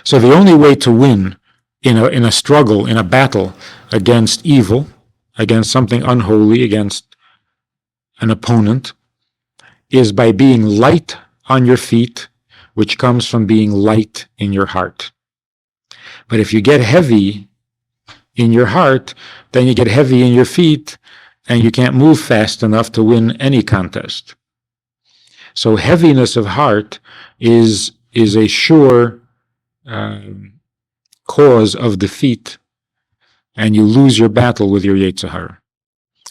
So the only way to win in a struggle, in a battle against evil, against something unholy, against an opponent, is by being light on your feet, which comes from being light in your heart. But if you get heavy in your heart, then you get heavy in your feet, and you can't move fast enough to win any contest. So heaviness of heart is a sure cause of defeat, and you lose your battle with your Yetzer Hara,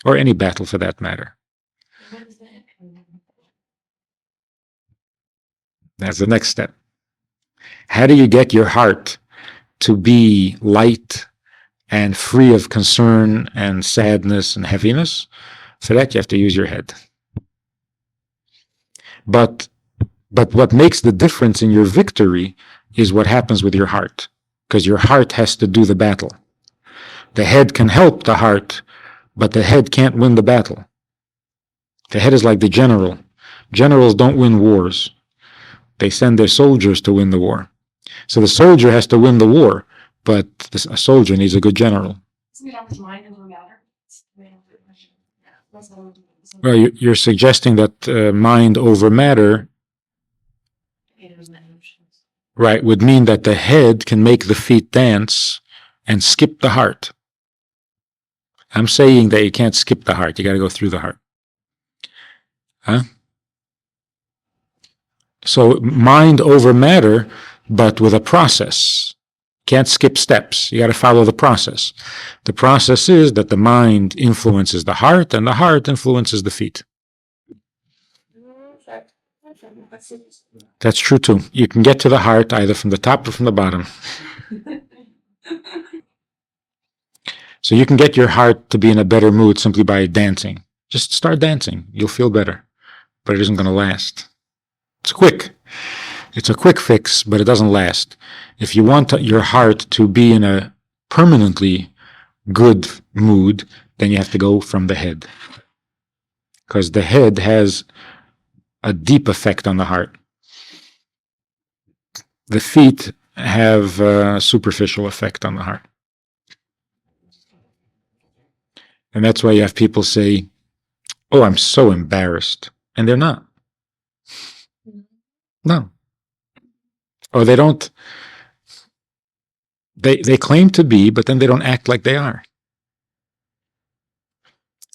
or any battle for that matter. That's the next step. How do you get your heart to be light and free of concern and sadness and heaviness? For that, you have to use your head. But what makes the difference in your victory is what happens with your heart, because your heart has to do the battle. The head can help the heart, but the head can't win the battle. The head is like the general. Generals don't win wars. They send their soldiers to win the war. So the soldier has to win the war, but a soldier needs a good general. Well, you're suggesting that mind over matter, right, would mean that the head can make the feet dance and skip the heart. I'm saying that you can't skip the heart. You got to go through the heart. Huh? So mind over matter, but with a process. Can't skip steps. You got to follow the process. The process is that the mind influences the heart, and the heart influences the feet. That's true too. You can get to the heart either from the top or from the bottom. So you can get your heart to be in a better mood simply by dancing. Just start dancing. You'll feel better. But it isn't going to last. It's quick. It's a quick fix, but it doesn't last. If you want your heart to be in a permanently good mood, then you have to go from the head. Because the head has a deep effect on the heart. The feet have a superficial effect on the heart. And that's why you have people say, "Oh, I'm so embarrassed." And they're not. No. Or they don't. They claim to be, but then they don't act like they are.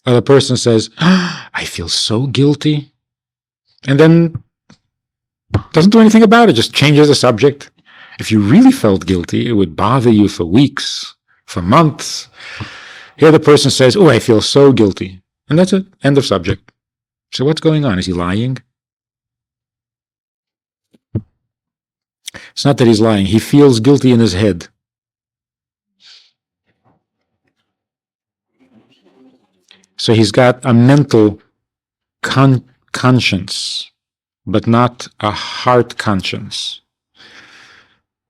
Or the person says, "I feel so guilty," and then doesn't do anything about it, just changes the subject. If you really felt guilty, it would bother you for weeks, for months. Here the person says, "Oh, I feel so guilty." And that's it. End of subject. So what's going on? Is he lying? It's not that he's lying. He feels guilty in his head. So he's got a mental conscience, but not a heart conscience.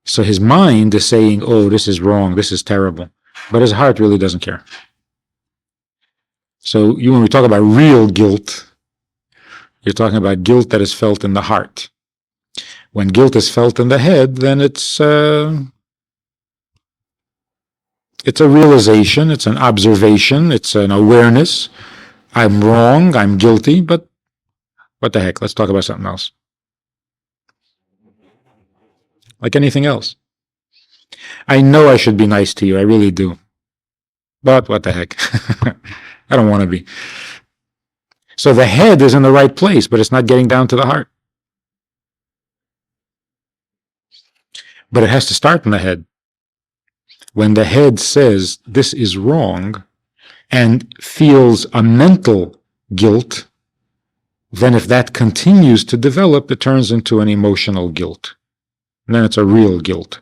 So his mind is saying, "Oh, this is wrong, this is terrible." But his heart really doesn't care. So when we talk about real guilt, you're talking about guilt that is felt in the heart. When guilt is felt in the head, then it's a realization, it's an observation, it's an awareness. I'm wrong, I'm guilty, but what the heck, let's talk about something else. Like anything else. I know I should be nice to you, I really do. But what the heck? I don't want to be. So the head is in the right place, but it's not getting down to the heart. But it has to start in the head. When the head says this is wrong and feels a mental guilt, then if that continues to develop, it turns into an emotional guilt. And then it's a real guilt.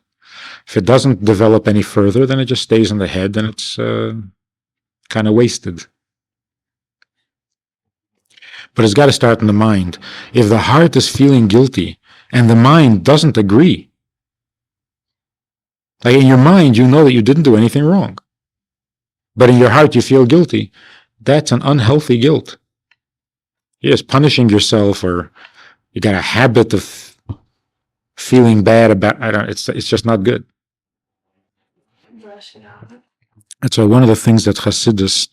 If it doesn't develop any further, then it just stays in the head and it's kind of wasted. But it's got to start in the mind. If the heart is feeling guilty and the mind doesn't agree, like in your mind, you know that you didn't do anything wrong. But in your heart, you feel guilty. That's an unhealthy guilt. You're just punishing yourself, or you got a habit of feeling bad about, I don't, it's just not good. And so one of the things that Hasidus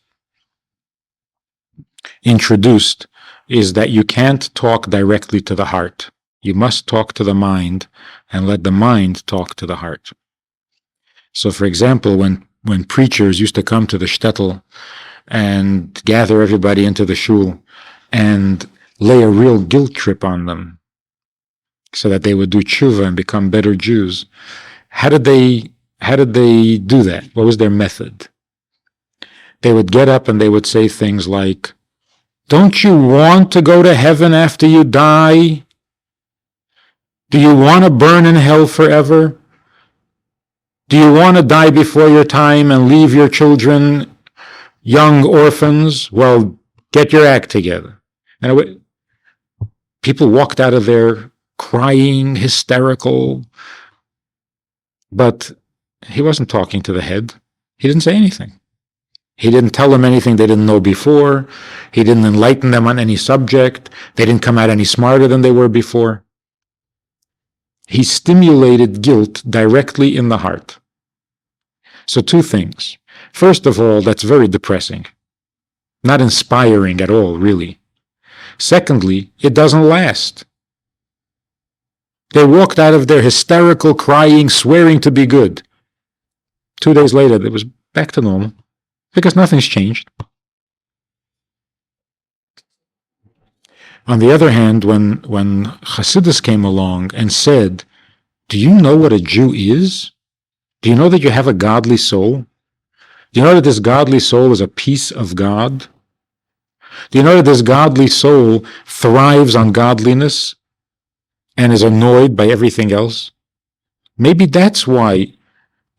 introduced is that you can't talk directly to the heart. You must talk to the mind and let the mind talk to the heart. So, for example, when preachers used to come to the shtetl and gather everybody into the shul and lay a real guilt trip on them so that they would do tshuva and become better Jews, how did they do that? What was their method? They would get up and they would say things like, "Don't you want to go to heaven after you die? Do you want to burn in hell forever? Do you want to die before your time and leave your children young orphans? Well, get your act together." And people walked out of there crying, hysterical, but he wasn't talking to the head. He didn't say anything. He didn't tell them anything they didn't know before. He didn't enlighten them on any subject. They didn't come out any smarter than they were before. He stimulated guilt directly in the heart. So two things. First of all, that's very depressing. Not inspiring at all, really. Secondly, it doesn't last. They walked out of there hysterical, crying, swearing to be good. 2 days later, it was back to normal. Because nothing's changed. On the other hand, when Hasidus came along and said, "Do you know what a Jew is? Do you know that you have a godly soul? Do you know that this godly soul is a piece of God? Do you know that this godly soul thrives on godliness and is annoyed by everything else? Maybe that's why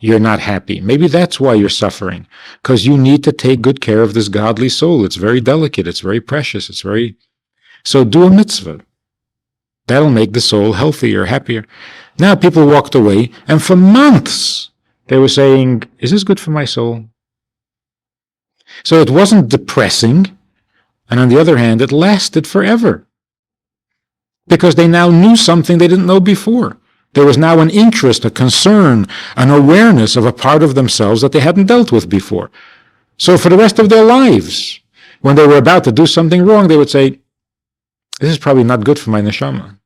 you're not happy. Maybe that's why you're suffering, because you need to take good care of this godly soul. It's very delicate. It's very precious. So do a mitzvah. That'll make the soul healthier, happier." Now people walked away, and for months they were saying, "Is this good for my soul?" So it wasn't depressing, and on the other hand, it lasted forever, because they now knew something they didn't know before. There was now an interest, a concern, an awareness of a part of themselves that they hadn't dealt with before. So for the rest of their lives, when they were about to do something wrong, they would say, "This is probably not good for my neshama."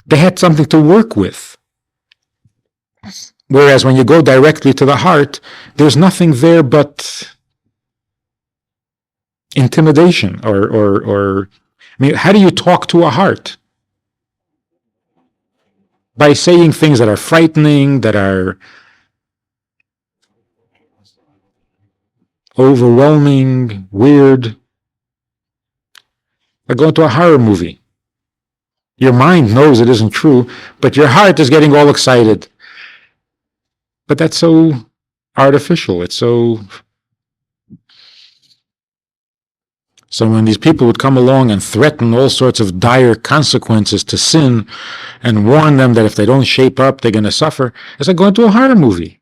They had something to work with. Whereas when you go directly to the heart, there's nothing there but intimidation or I mean, how do you talk to a heart? By saying things that are frightening, that are overwhelming, weird. Like going to a horror movie. Your mind knows it isn't true, but your heart is getting all excited. But that's so artificial. It's so when these people would come along and threaten all sorts of dire consequences to sin and warn them that if they don't shape up, they're going to suffer, it's like going to a horror movie.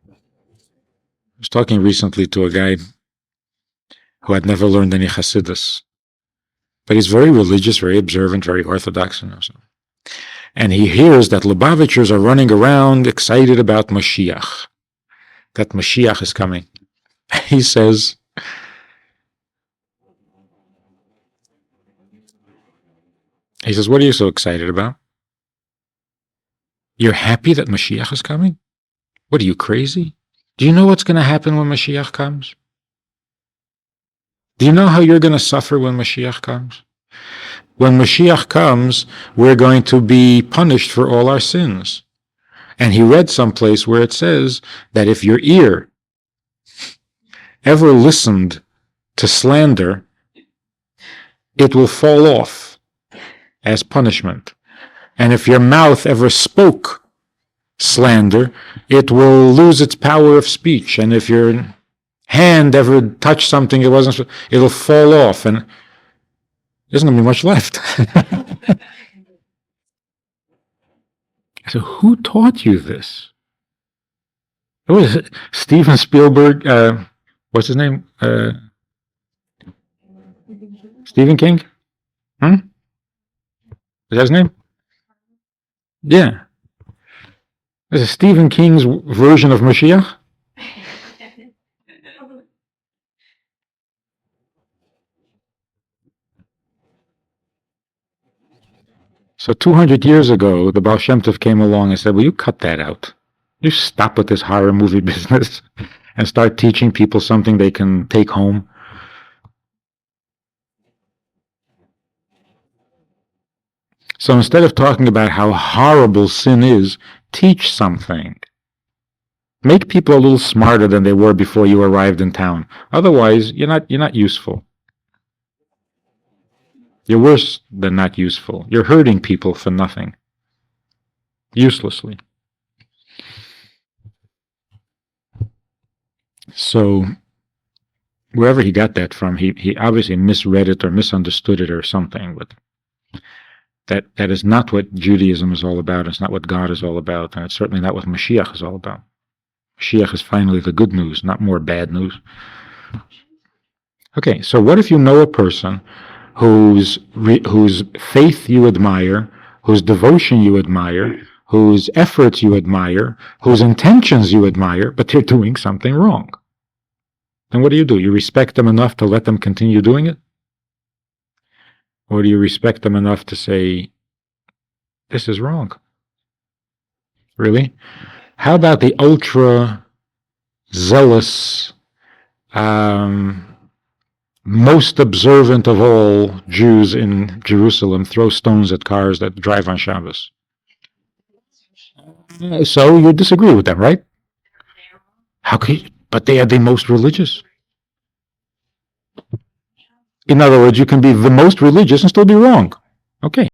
I was talking recently to a guy who had never learned any Hasidus, but he's very religious, very observant, very orthodox. And he hears that Lubavitchers are running around excited about Mashiach, that Mashiach is coming. He says, "What are you so excited about? You're happy that Mashiach is coming? What are you, crazy? Do you know what's going to happen when Mashiach comes? Do you know how you're going to suffer when Mashiach comes? When Mashiach comes, we're going to be punished for all our sins." And he read someplace where it says that if your ear ever listened to slander, it will fall off as punishment. And if your mouth ever spoke slander, it will lose its power of speech. And if your hand ever touched something it wasn't, it'll fall off, and there isn't going to be much left. So who taught you this? It was Steven Spielberg. What's his name? Stephen King? Hmm? Is that his name? Yeah. This is Stephen King's version of Mashiach? So 200 years ago, the Baal Shem Tov came along and said, will you cut that out? You stop with this horror movie business and start teaching people something they can take home. So instead of talking about how horrible sin is, teach something. Make people a little smarter than they were before you arrived in town. Otherwise, you're not useful. You're worse than not useful. You're hurting people for nothing. Uselessly. So wherever he got that from, he obviously misread it or misunderstood it or something, but that is not what Judaism is all about. It's not what God is all about, and it's certainly not what Mashiach is all about. Mashiach is finally the good news, not more bad news. Okay, so what if you know a person whose faith you admire, whose devotion you admire, whose efforts you admire, whose intentions you admire, but they're doing something wrong? Then what do? You respect them enough to let them continue doing it? Or do you respect them enough to say, this is wrong? Really? How about the ultra zealous, most observant of all Jews in Jerusalem throw stones at cars that drive on Shabbos? So you disagree with them, right? How can you? But they are the most religious. In other words, you can be the most religious and still be wrong. Okay.